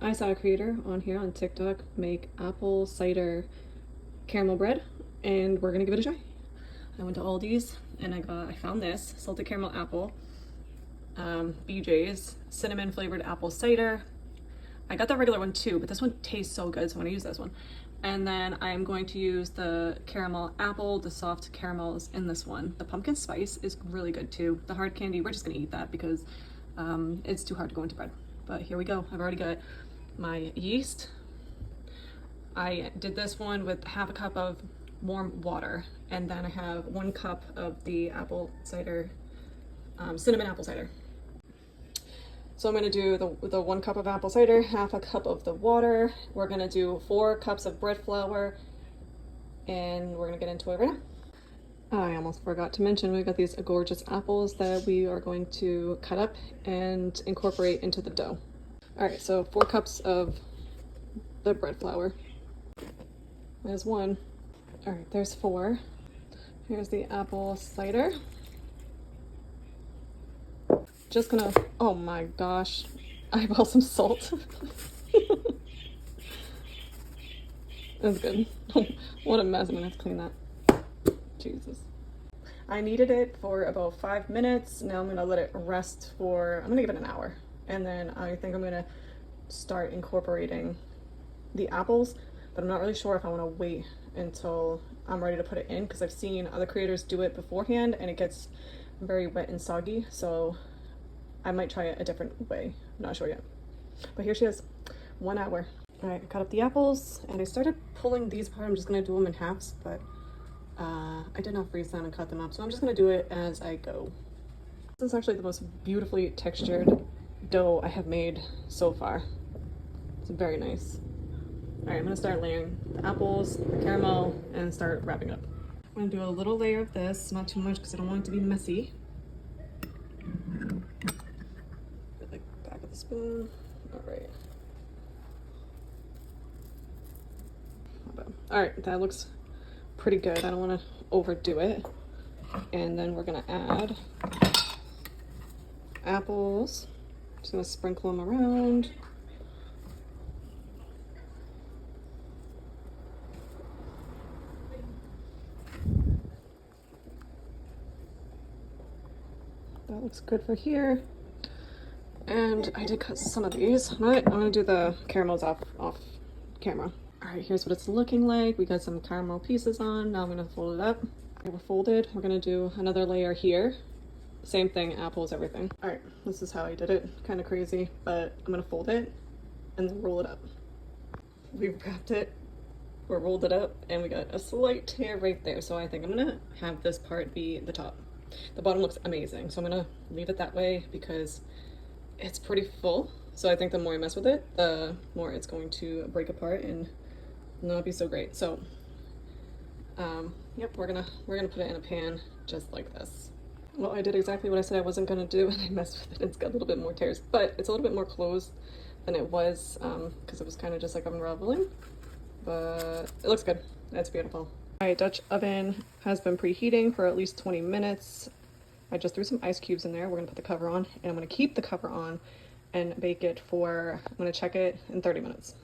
I saw a creator on here on TikTok make apple cider caramel bread, and we're gonna give it a try. I went to Aldi's and I found this salted caramel apple, BJ's cinnamon flavored apple cider. I got the regular one too, but this one tastes so good, so I'm gonna use this one. And then I'm going to use the caramel apple, the soft caramels in this one. The pumpkin spice is really good too. The hard candy, we're just gonna eat that because it's too hard to go into bread. But here we go. I've already got my yeast. I did this one with half a cup of warm water, and then I have 1 cup of the apple cider, cinnamon apple cider. So I'm gonna do the 1 cup of apple cider, half a cup of the water. We're gonna do 4 cups of bread flour, and we're gonna get into it right now. I almost forgot to mention we got these gorgeous apples that we are going to cut up and incorporate into the dough. All right, so 4 cups of the bread flour. There's 1. All right, there's 4. Here's the apple cider. Just gonna, oh my gosh, eyeball some salt. That's good. What a mess, I'm gonna have to clean that. Jesus. I kneaded it for about 5 minutes. Now I'm gonna let it rest for, I'm gonna give it an hour. And then I think I'm gonna start incorporating the apples, but I'm not really sure if I wanna wait until I'm ready to put it in, because I've seen other creators do it beforehand and it gets very wet and soggy. So I might try it a different way. I'm not sure yet. But here she is, 1 hour. All right, I cut up the apples and I started pulling these apart. I'm just gonna do them in halves, but I did not freeze them and cut them up. So I'm just gonna do it as I go. This is actually the most beautifully textured dough I have made so far. It's very nice. All right, I'm gonna start layering the apples, the caramel, and start wrapping up. I'm gonna do a little layer of this, not too much because I don't want it to be messy. Put the back of the spoon. All right. All right, that looks pretty good. I don't want to overdo it. And then we're gonna add apples. Just gonna sprinkle them around. That looks good for here. And I did cut some of these. I'm gonna do the caramels off camera. All right, here's what it's looking like. We got some caramel pieces on. Now I'm gonna fold it up. Okay, we're folded. We're gonna do another layer here. Same thing, apples, everything. All right, this is how I did it. Kind of crazy, but I'm gonna fold it and then roll it up. We wrapped it, we rolled it up, and we got a slight tear right there. So I think I'm gonna have this part be the top. The bottom looks amazing, so I'm gonna leave it that way because it's pretty full. So I think the more I mess with it, the more it's going to break apart and not be so great. So yep, we're gonna put it in a pan just like this. Well, I did exactly what I said I wasn't gonna do, and I messed with it. It's got a little bit more tears, but it's a little bit more closed than it was because it was kind of just like unraveling, but it looks good. That's beautiful. My Dutch oven has been preheating for at least 20 minutes. I just threw some ice cubes in there. We're gonna put the cover on, and I'm gonna keep the cover on and bake it for, I'm gonna check it in 30 minutes.